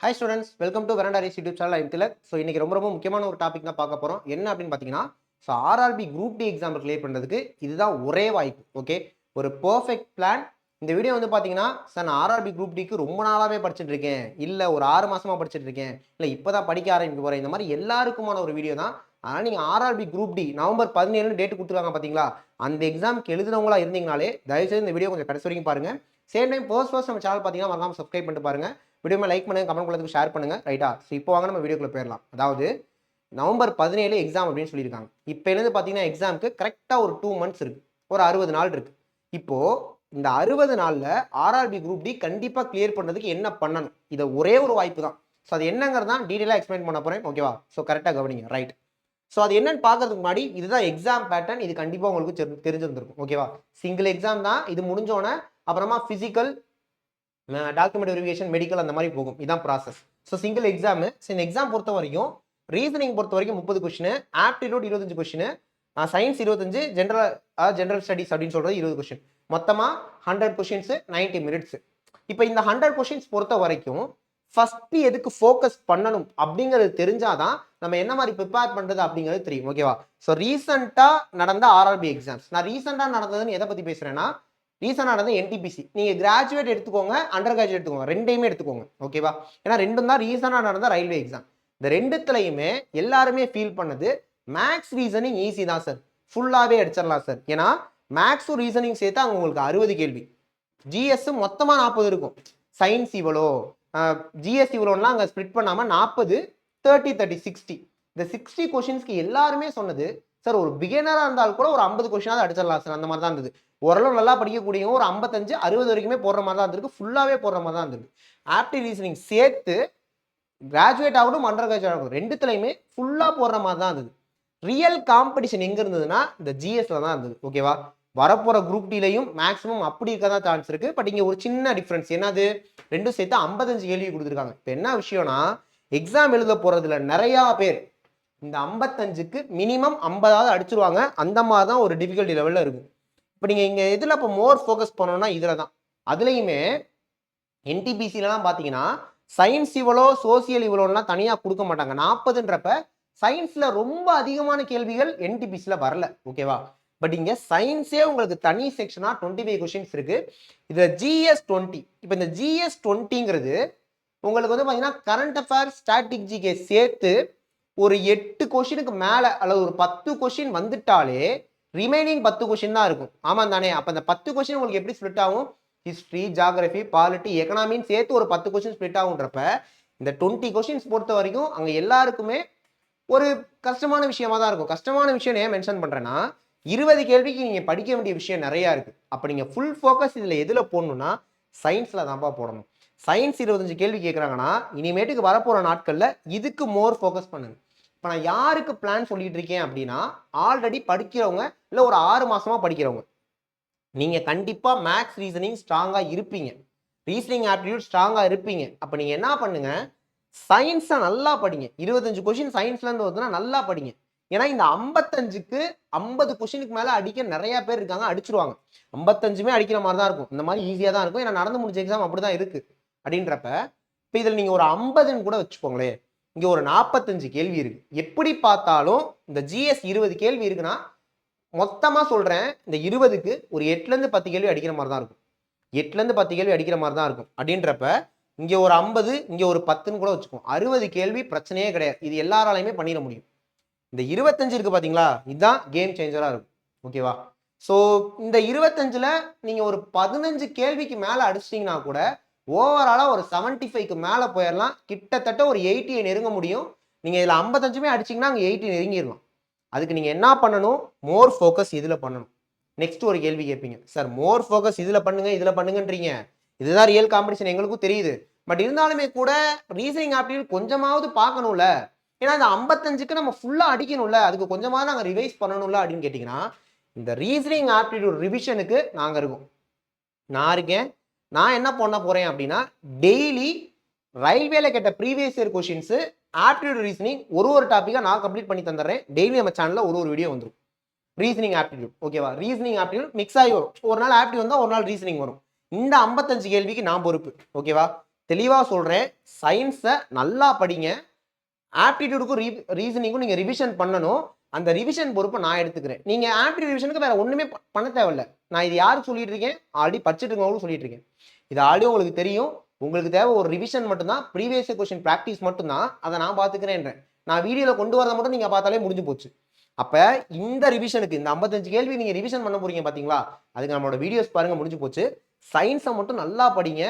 Hi students, welcome to Veranda Race YouTube channel. I'm Tilak. So இன்னைக்கு ரொம்ப முக்கியமான ஒரு டாபிக் தான் பார்க்க போறோம். என்ன அப்படின்னு பார்த்தீங்கன்னா, so RRB group D exam clear பண்ணுறதுக்கு இதுதான் ஒரே வாய்ப்பு. ஓகே, ஒரு பர்ஃபெக்ட் பிளான். இந்த வீடியோ வந்து பார்த்தீங்கன்னா, சார் நான் ஆர்ஆர்பி குரூப் டிக்கு ரொம்ப நாளாவே படிச்சுட்டு இருக்கேன், இல்லை ஒரு 6 மாசமா படிச்சுட்டு இருக்கேன், இல்லை இப்போதான் படிக்க ஆரம்பிக்க போறேன், இந்த மாதிரி எல்லாருக்குமான ஒரு வீடியோ தான். ஆனால் நீங்கள் RRB group D November 17 date கொடுத்துருக்காங்க பார்த்தீங்களா, அந்த எக்ஸாமுக்கு எழுதுனவங்களா இருந்தீங்கனாலே தயவுசெய்து இந்த வீடியோ கொஞ்சம் கடைசி வரைக்கும் பாருங்க. சேம் டைம் ஃபர்ஸ்ட் நம்ம சேனல் பார்த்தீங்கன்னா மறக்காம சப்ஸ்கிரைப் பண்ணிட்டு பாருங்க. வீடியோ லைக் பண்ணுங்க, கமெண்ட் பண்ணுங்க, ஷேர் பண்ணுங்க. ரைட்டா? ஸோ இப்போ வாங்க நம்ம வீடியோக்குள்ள போயிடலாம். அதாவது நவம்பர் 17 எக்ஸாம் அப்படின்னு சொல்லியிருக்காங்க. இப்போ இருந்து பார்த்தீங்கன்னா எக்ஸாமுக்கு கரெக்டாக ஒரு 2 months இருக்கு, ஒரு 60 நாள் இருக்கு. இப்போ இந்த 60 நாளில் ஆர்ஆர்பி குரூப் டி கண்டிப்பாக கிளியர் பண்ணுறதுக்கு என்ன பண்ணணும், இதை ஒரே ஒரு வாய்ப்பு தான். ஸோ அது என்னங்கிறது தான் டீட்டெயிலாக எக்ஸ்பிளைன் பண்ண போகிறேன். ஓகேவா? ஸோ கரெக்டாக கவனிங்க. ரைட்? ஸோ அது என்னன்னு பார்க்கறதுக்கு முன்னாடி இதுதான் எக்ஸாம் பேட்டர்ன், இது கண்டிப்பாக உங்களுக்கு தெரிஞ்சிருந்திருக்கும். ஓகேவா? சிங்கிள் எக்ஸாம் தான், இது முடிஞ்சோன்னே அப்புறமா ஃபிசிக்கல், டாக்குமெண்ட் வெரிஃபிகேஷன், மெடிக்கல், அந்த மாதிரி போகும். இதான் process. So single exam. So இந்த எக்ஸாம் பொறுத்த வரைக்கும் ரீசனிங் பொறுத்த வரைக்கும் 30 question, aptitude 25 question, science 25, general studies அப்படின்னு சொல்றது 20 கொஸ்டின். மொத்தமாக 100 கொஸ்டின்ஸ், 90 minutes. இப்போ இந்த 100 கொஸ்டின்ஸ் பொறுத்த வரைக்கும் ஃபர்ஸ்ட் எதுக்கு ஃபோக்கஸ் பண்ணணும் அப்படிங்கிறது தெரிஞ்சாதான் நம்ம என்ன மாதிரி ப்ரிப்பேர் பண்றது அப்படிங்கிறது தெரியும். ஓகேவா? ஸோ ரீசெண்டாக நடந்த ஆர்ஆர்பி எக்ஸாம்ஸ், நான் ரீசெண்டாக நடந்ததுன்னு எதை பற்றி பேசுறேன்னா, ரீசனாக நடந்த என்டிபிசி. நீங்கள் கிராஜுவேட் எடுத்துக்கோங்க, அண்டர் கிராஜுவேட் எடுத்துக்கோங்க, ரெண்டையுமே எடுத்துக்கோங்க. ஓகேவா? ஏன்னா ரெண்டும் தான் ரீசனாக நடந்த ரயில்வே எக்ஸாம். இந்த ரெண்டுத்துலையுமே எல்லாருமே ஃபீல் பண்ணது மேக்ஸ் ரீசனிங் ஈஸி தான் சார், ஃபுல்லாகவே அடிச்சிடலாம் சார். ஏன்னா மேக்ஸும் ரீசனிங் சேர்த்து அங்கே உங்களுக்கு 60 கேள்வி, ஜிஎஸ் மொத்தமாக 40 இருக்கும், சயின்ஸ் இவ்வளோ, ஜிஎஸ் இவ்வளோலாம் அங்கே ஸ்ப்ளிட் பண்ணாமல் 40, 30, 30, 60. இந்த 60 கொஷின்ஸ்க்கு எல்லாருமே சொன்னது சார் ஒரு பிகினராக இருந்தால் கூட ஒரு 50 கொஷினாவது அடிச்சிடலாம் சார், அந்த மாதிரி தான் இருந்தது. ஓரளவு நல்லா படிக்கக்கூடியவங்க ஒரு 55, 60 வரைக்குமே போடுற மாதிரி தான் இருந்திருக்கு, ஃபுல்லாகவே போடுற மாதிரி தான் இருந்திருக்கு. ஆப்டி ரீசனிங் சேர்த்து கிராஜுவேட் ஆகட்டும், அண்டர் கிராஜுவேட் ஆகட்டும், ரெண்டுத்துலையுமே ஃபுல்லாக போடுற மாதிரி தான் இருந்தது. ரியல் காம்படிஷன் எங்கே இருந்ததுன்னா இந்த ஜிஎஸ்ல தான் இருந்தது. ஓகேவா? வரப்போகிற குரூப் டிலையும் மேக்ஸிமம் அப்படி இருக்க தான் சான்ஸ் இருக்குது. பட் இங்கே ஒரு சின்ன டிஃப்ரென்ஸ் என்னது, ரெண்டும் சேர்த்து 55 கேள்வி கொடுத்துருக்காங்க. இப்போ என்ன விஷயம்னா, எக்ஸாம் எழுத போகிறதுல நிறையா பேர் இந்த 55க்கு மினிமம் 50ஆவது அடிச்சிருவாங்க. அந்த மாதிரி தான் ஒரு டிஃபிகல்ட்டி லெவலில் இருக்கும். இப்போ நீங்கள் இங்கே எதில் இப்போ மோர் ஃபோக்கஸ் பண்ணணும்னா இதில் தான். அதுலேயுமே என்டிபிசிலலாம் பார்த்தீங்கன்னா சயின்ஸ் இவ்வளோ, சோசியல் இவ்வளோலாம் தனியாக கொடுக்க மாட்டாங்க. 40ன்றப்ப சயின்ஸில் ரொம்ப அதிகமான கேள்விகள் என்டிபிசியில் வரல. ஓகேவா? பட் இங்கே சயின்ஸே உங்களுக்கு தனி செக்ஷனாக 25 கொஷின்ஸ் இருக்குது. இதில் ஜிஎஸ் 20. இப்போ இந்த ஜிஎஸ் 20ங்கிறது உங்களுக்கு வந்து பார்த்தீங்கன்னா கரண்ட் அஃபேர்ஸ், ஸ்டாட்டிக் ஜிகே சேர்த்து ஒரு 8 கொஷினுக்கு மேலே அல்லது ஒரு 10 கொஷின் வந்துட்டாலே ரிமைனிங் 10 கொஷின் தான் இருக்கும். ஆமாம் தானே? அப்போ அந்த 10 கொஷின் உங்களுக்கு எப்படி ஸ்ப்ளிட் ஆகும், ஹிஸ்ட்ரி, ஜியாகிரபி, பாலிட்டி, எக்கனாமின்னு சேர்த்து ஒரு 10 கொஷின் ஸ்ப்ளிட் ஆகுன்றப்ப இந்த 20 கொஷின்ஸ் பொறுத்த வரைக்கும் அங்கே எல்லாருக்குமே ஒரு கஷ்டமான விஷயமா தான் இருக்கும். கஷ்டமான விஷயம் ஏன் மென்ஷன் பண்ணுறேன்னா, 20 கேள்விக்கு நீங்கள் படிக்க வேண்டிய விஷயம் நிறையா இருக்குது. அப்போ நீங்கள் ஃபுல் ஃபோக்கஸ் இதில் எதில் போடணும்னா சயின்ஸில் தான்ப்பா போடணும். சயின்ஸ் 25 கேள்வி கேட்குறாங்கன்னா இனிமேட்டுக்கு வரப்போகிற நாட்களில் இதுக்கு மோர் ஃபோக்கஸ் பண்ணுங்க. இப்போ நான் யாருக்கு பிளான் சொல்லிட்டு இருக்கேன் அப்படின்னா, ஆல்ரெடி படிக்கிறவங்க, இல்லை ஒரு 6 மாசமா படிக்கிறவங்க. நீங்கள் கண்டிப்பாக மேக்ஸ் ரீசனிங் ஸ்ட்ராங்காக இருப்பீங்க, ரீசனிங் ஆப்டிடியூட் ஸ்ட்ராங்காக இருப்பீங்க. அப்போ நீங்கள் என்ன பண்ணுங்க, சயின்ஸை நல்லா படிங்க. 25 கொஷின் சயின்ஸ்லேருந்து வருதுன்னா நல்லா படிங்க. ஏன்னா இந்த 55க்கு 50 கொஷினுக்கு மேலே அடிக்க நிறைய பேர் இருக்காங்க, அடிச்சிருவாங்க. 55மே அடிக்கிற மாதிரி தான் இருக்கும், இந்த மாதிரி ஈஸியாக தான் இருக்கும். ஏன்னா நடந்து முடிஞ்ச எக்ஸாம் அப்படி தான் இருக்குது. அப்படின்றப்ப இப்போ இதில் நீங்கள் ஒரு 50ன்னு கூட வச்சுக்கோங்களேன், இங்கே ஒரு 45 கேள்வி இருக்கு. எப்படி பார்த்தாலும் இந்த ஜிஎஸ் 20 கேள்வி இருக்குன்னா மொத்தமாக சொல்கிறேன், இந்த 20க்கு ஒரு 8லேருந்து 10 கேள்வி அடிக்கிற மாதிரி தான் இருக்கும். 8லேருந்து 10 கேள்வி அடிக்கிற மாதிரி தான் இருக்கும். அப்படின்றப்ப இங்கே ஒரு 50, இங்கே ஒரு 10ன்னு கூட வச்சுக்கோம். 60 கேள்வி பிரச்சனையே கிடையாது, இது எல்லாராலையுமே பண்ணிட முடியும். இந்த 25 இருக்கு பார்த்தீங்களா, இதுதான் கேம் சேஞ்சராக இருக்கும். ஓகேவா? ஸோ இந்த 25ல் நீங்கள் ஒரு 15 கேள்விக்கு மேலே அடிச்சிட்டிங்கன்னா கூட ஓவராலாக ஒரு 75க்கு மேலே போயிடலாம். கிட்டத்தட்ட ஒரு 80 நெருங்க முடியும். நீங்கள் இதில் 55மே அடிச்சிங்கன்னா அங்கே 80 நெருங்கிடலாம். அதுக்கு நீங்கள் என்ன பண்ணணும், மோர் ஃபோக்கஸ் இதில் பண்ணணும். நெக்ஸ்ட் ஒரு கேள்வி கேட்பீங்க, சார் மோர் ஃபோக்கஸ் இதில் பண்ணுங்க, இதில் பண்ணுங்கன்றீங்க, இதுதான் ரியல் காம்படிஷன் எங்களுக்கும் தெரியுது. பட் இருந்தாலுமே கூட ரீசனிங் ஆப்டிடியூட் கொஞ்சமாவது பார்க்கணும்ல, ஏன்னா இந்த 55க்கு நம்ம ஃபுல்லாக அடிக்கணும்ல, அதுக்கு கொஞ்சமாவது நாங்கள் ரிவைஸ் பண்ணணும்ல அப்படின்னு கேட்டிங்கன்னா, இந்த ரீசனிங் ஆப்டிடியூட் ரிவிஷனுக்கு நாங்கள் இருக்கோம். நான் இருக்கேன். நான் என்ன பண்ண போகிறேன் அப்படின்னா, டெய்லி ரயில்வேல கேட்ட previous year questions, aptitude reasoning ஒரு டாப்பிக்காக நான் கம்ப்ளீட் பண்ணி தந்துடுறேன். டெய்லி நம்ம சேனலில் ஒரு வீடியோ வந்துடும் ரீசனிங் ஆப்டிடியூட். ஓகேவா? ரீசனிங் ஆப்டிடியூட் மிக்ஸ் ஆகி வரும். ஒரு நாள் ஆப்டி வந்தால் ஒரு நாள் ரீசனிங் வரும். இந்த 55 கேள்விக்கு நான் பொறுப்பு. ஓகேவா? தெளிவாக சொல்கிறேன், சயின்ஸை நல்லா படிங்க. ஆப்டிடியூடுக்கும் ரீசனிங்கும் நீங்கள் ரிவிஷன் பண்ணணும். அந்த ரிவிஷன் பொறுப்பை நான் எடுத்துக்கிறேன். நீங்கள் ஆப்டிடியூட் ரிவிஷனுக்கு வேறு ஒன்றுமே பண்ண தேவையில்ல. நான் இது யாருக்கு சொல்லிட்டு இருக்கேன், ஆல்ரெடி படிச்சுட்டு இருக்கவங்களும் சொல்லிட்டு இருக்கேன். இது ஆல்ரெடி உங்களுக்கு தெரியும். உங்களுக்கு தேவை ஒரு ரிவிஷன் மட்டும்தான், ப்ரீவியஸ் கொஸ்டின் ப்ராக்டிஸ் மட்டும்தான். அதை நான் பார்த்துக்கிறேன்றேன். நான் வீடியோவில் கொண்டு வரதை மட்டும் நீங்கள் பார்த்தாலே முடிஞ்சு போச்சு. அப்போ இந்த ரிவிஷனுக்கு இந்த 55 கேள்வி நீங்கள் ரிவிஷன் பண்ண போறீங்க பார்த்தீங்களா, அதுக்கு நம்மளோட வீடியோஸ் பாருங்கள், முடிஞ்சு போச்சு. சயின்ஸை மட்டும் நல்லா படிங்க.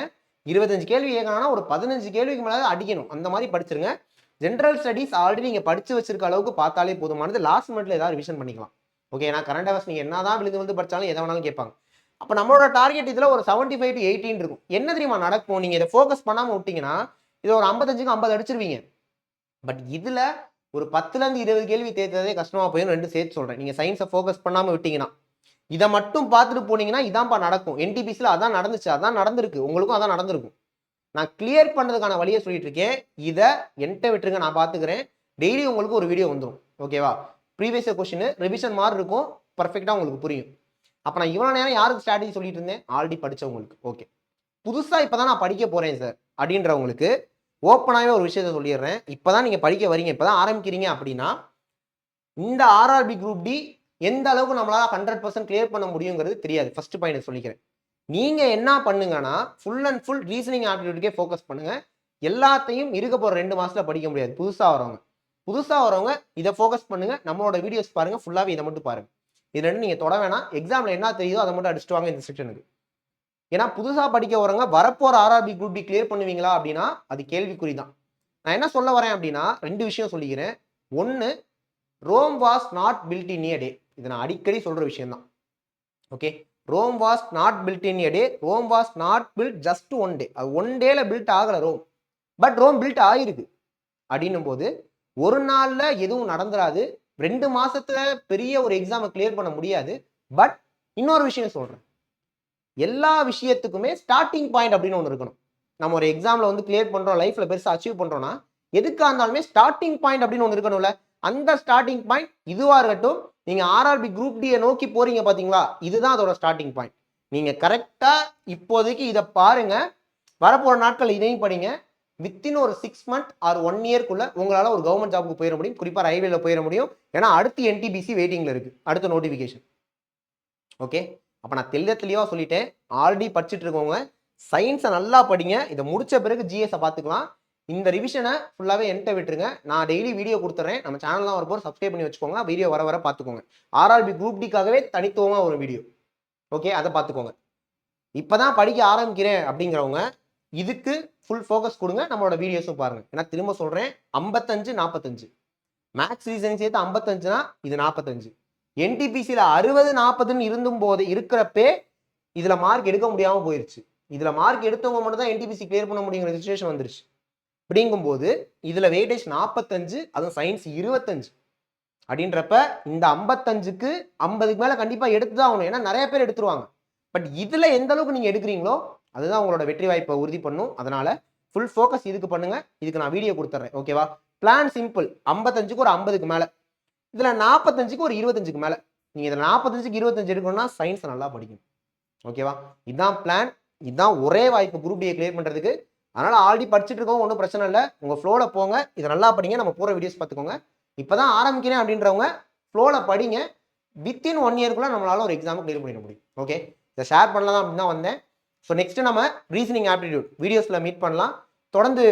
25 கேள்வி கேட்கணும்னா ஒரு 15 கேள்விக்கு மேலே அடிக்கணும், அந்த மாதிரி படிச்சிருங்க. ஜென்ரல் ஸ்டடீஸ் ஆல்ரெடி நீங்கள் படிச்சு வச்சிருக்க அளவுக்கு பார்த்தாலே போதுமானது. லாஸ்ட் மினிட்ல ஏதாவது ரிவிஷன் பண்ணிக்கலாம். ஓகே, ஏன்னா கரண்ட் அஃபேர்ஸ் நீங்கள் என்னதான் விழுந்து படித்தாலும் எதை வேணாலும் கேட்பாங்க. அப்போ நம்மளோட டார்கெட் இதில் ஒரு 75 to 80 இருக்கும். என்ன தெரியுமா நடக்கும், நீங்கள் இதை ஃபோக்கஸ் பண்ணாமல் விட்டீங்கன்னா இது ஒரு 55க்கு 50 அடிச்சிருவீங்க. பட் இதில் ஒரு 10லேருந்து 20 கேள்வி தேர்த்ததே கஷ்டமாக போயிடும். ரெண்டு சேர்த்து சொல்கிறேன். நீங்கள் சயின்ஸை ஃபோக்கஸ் பண்ணாமல் விட்டீங்கன்னா, இதை மட்டும் பார்த்துட்டு போனீங்கன்னா இதான்ப்பா நடக்கும். என்டிபிசியில் அதான் நடந்துச்சு, அதான் நடந்திருக்கு, உங்களுக்கும் அதான் நடந்திருக்கும். நான் கிளியர் பண்ணுறதுக்கான வழியை சொல்லிட்டு இருக்கேன். இதை என்கிட்ட விட்டுருங்க, நான் பார்த்துக்கிறேன். டெய்லி உங்களுக்கு ஒரு வீடியோ வந்துடும். ஓகேவா? ப்ரீவியஸ் கொஸ்டின் ரிவிஷன் மாதிரி இருக்கும், பர்ஃபெக்டாக உங்களுக்கு புரியும். அப்போ நான் இவ்வளோ நேரம் யாருக்கு ஸ்ட்ராட்டஜி சொல்லிட்டு இருந்தேன், ஆல்ரெடி படித்தவங்களுக்கு. ஓகே, புதுசாக இப்போ தான் நான் படிக்க போகிறேன் சார் அப்படின்றவங்களுக்கு ஓப்பனாகவே ஒரு விஷயத்த சொல்லிடுறேன். இப்போ தான் நீங்கள் படிக்க வரீங்க, இப்போ தான் ஆரம்பிக்கிறீங்க அப்படின்னா, இந்த ஆர்ஆர்பி குரூப் டி எந்த அளவுக்கு நம்மளால் 100% கிளியர் பண்ண முடியுங்கிறது தெரியாது. ஃபர்ஸ்ட் பாயிண்ட் சொல்லிக்கிறேன். நீங்கள் என்ன பண்ணுங்கன்னா, ஃபுல் அண்ட் ஃபுல் ரீசனிங் ஆப்டிடியூடுக்கே ஃபோக்கஸ் பண்ணுங்கள். எல்லாத்தையும் இருக்க போகிற 2 மாதத்தில் படிக்க முடியாது. புதுசாக வரவங்க இதை ஃபோக்கஸ் பண்ணுங்கள். நம்மளோட வீடியோஸ் பாருங்கள், ஃபுல்லாகவே இதை மட்டும் பாருங்கள். இது ரெண்டு நீங்கள் தொட வேணாம். எக்ஸாமில் என்ன தெரியுதோ அதை மட்டும் அடிச்சுட்டு வாங்க இந்த செக்ஷனுக்கு. ஏன்னா புதுசாக படிக்க வரவங்க வரப்போகிற ஆர்ஆர்பி குரூப் டி கிளியர் பண்ணுவீங்களா அப்படின்னா அது கேள்விக்குறி தான். நான் என்ன சொல்ல வரேன் அப்படின்னா, 2 விஷயம் சொல்லிக்கிறேன். ஒன்று, Rome was not built in a day. இது நான் அடிக்கடி சொல்கிற விஷயம் தான். Okay, Rome was not built in a day. Rome was not built just 1 day. அது 1 dayல பில்ட் ஆகலை ரோம். பட் ரோம் பில்ட் ஆகிருக்கு. அப்படின்னும் போது ஒரு நாளில் எதுவும் நடந்துராது. 2 மாசத்துல பெரிய ஒரு எக்ஸாமை கிளியர் பண்ண முடியாது. பட் இன்னொரு விஷயம் சொல்கிறேன், எல்லா விஷயத்துக்குமே ஸ்டார்டிங் பாயிண்ட் அப்படின்னு ஒன்று இருக்கணும். நம்ம ஒரு எக்ஸாமில் வந்து கிளியர் பண்ணுறோம், லைஃப்பில் பெருசாக அச்சீவ் பண்ணுறோன்னா எதுக்காக இருந்தாலுமே ஸ்டார்டிங் பாயிண்ட் அப்படின்னு ஒன்று இருக்கணும்ல. அந்த ஸ்டார்டிங் பாயிண்ட் இதுவாக இருக்கட்டும். நீங்கள் ஆர்ஆர்பி குரூப் டியை நோக்கி போகிறீங்க பார்த்தீங்களா, இதுதான் அதோட ஸ்டார்டிங் பாயிண்ட். நீங்கள் கரெக்டாக இப்போதைக்கு இதை பாருங்கள். வரப்போகிற நாட்கள் இதையும் படிங்க. வித்தின் ஒரு 6 month ஆர் 1 yearக்குள்ளே உங்களால் ஒரு கவர்மெண்ட் ஜாபுக்கு போயிட முடியும். குறிப்பாக ரயில்வேல போயிட முடியும். ஏன்னா அடுத்து என்டிபிசி வெயிட்டிங்கில் இருக்குது, அடுத்த நோட்டிஃபிகேஷன். ஓகே, அப்போ நான் தெளிவாக சொல்லிட்டேன். ஆல்ரெடி படிச்சுட்டு இருக்கவங்க சயின்ஸை நல்லா படிங்க. இதை முடிச்ச பிறகு ஜிஎஸை பார்த்துக்கலாம். இந்த ரிவிஷனை ஃபுல்லாகவே என்கிட்ட விட்டுருங்க. நான் டெய்லி வீடியோ கொடுத்துட்றேன். நம்ம சேனல்லாம் வரப்போ சப்ஸ்கிரைப் பண்ணி வச்சுக்கோங்க. வீடியோ வர பார்த்துக்கோங்க. ஆர்ஆர்பி குரூப் டிக்காகவே தனித்துவமாக ஒரு வீடியோ. ஓகே, அதை பார்த்துக்கோங்க. இப்போ தான் படிக்க ஆரம்பிக்கிறேன் அப்படிங்கிறவங்க இதுக்கு ஃபுல் ஃபோக்கஸ் கொடுங்க. நம்மளோட வீடியோஸும் பாருங்கள். ஏன்னா திரும்ப சொல்கிறேன், 55 45 மேக்ஸ் ரீசனிங் சேர்த்து 55னா இது 45. என்டிபிசியில் 60 40ன்னு இருந்தும் போது இருக்கிறப்பே இதில் மார்க் எடுக்க முடியாமல் போயிடுச்சு. இதில் மார்க் எடுத்தவங்க மட்டும் தான் என்டிபிசி கிளியர் பண்ண முடியுங்கிற சிச்சுவேஷன் வந்துருச்சு. அப்படிங்கும்போது இதில் வெயிட்டேஜ் 45, அதுவும் சயின்ஸ் 25 அப்படின்றப்ப இந்த 55க்கு 50க்கு மேலே கண்டிப்பாக எடுத்து தான் ஆகணும். ஏன்னா நிறைய பேர் எடுத்துருவாங்க. பட் இதில் எந்த அளவுக்கு நீங்கள் எடுக்கிறீங்களோ அதுதான் உங்களோட வெற்றி வாய்ப்பை உறுதி பண்ணும். அதனால ஃபுல் ஃபோக்கஸ் இதுக்கு பண்ணுங்க. இதுக்கு நான் வீடியோ கொடுத்துட்றேன். ஓகேவா? Plan simple. 55க்கு ஒரு 50க்கு மேலே, இதில் 45க்கு ஒரு 25க்கு மேலே. நீங்கள் இதில் 45க்கு 25 எடுக்கணும்னா சயின்ஸை நல்லா படிக்கணும். ஓகேவா? இதுதான் பிளான். இதுதான் ஒரே வாய்ப்பு குரூப் டியை கிளியர் பண்ணுறதுக்கு. அதனால் ஆல்ரெடி படிச்சுட்டு இருக்கோம், ஒன்றும் பிரச்சனை இல்லை. உங்கள் ஃப்ளோவில் போங்க. இதை நல்லா படிங்க. நம்ம போகிற வீடியோஸ் பார்த்துக்கோங்க. இப்போ தான் ஆரம்பிக்கிறேன் அப்படின்றவங்க ஃப்ளோவில் படிங்க. வித்தின் 1 yearக்குள்ளே நம்மளால ஒரு எக்ஸாமை கிளியர் பண்ணிட முடியும். ஓகே, இதை ஷேர் பண்ணலாம் அப்படின்னு தான் வந்தேன். ஸோ நெக்ஸ்ட் நம்ம ரீசனிங் ஆப்டிடியூட் வீடியோஸில் மீட் பண்ணலாம். தொடர்ந்து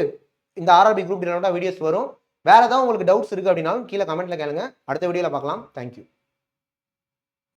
இந்த ஆர்ஆர்பி குரூப் வீடியோஸ் வரும். வேறு ஏதாவது உங்களுக்கு டவுட்ஸ் இருக்குது அப்படின்னாலும் கீழே கமெண்ட்டில் கேளுங்க. அடுத்த வீடியோவில் பார்க்கலாம். தேங்க்யூ.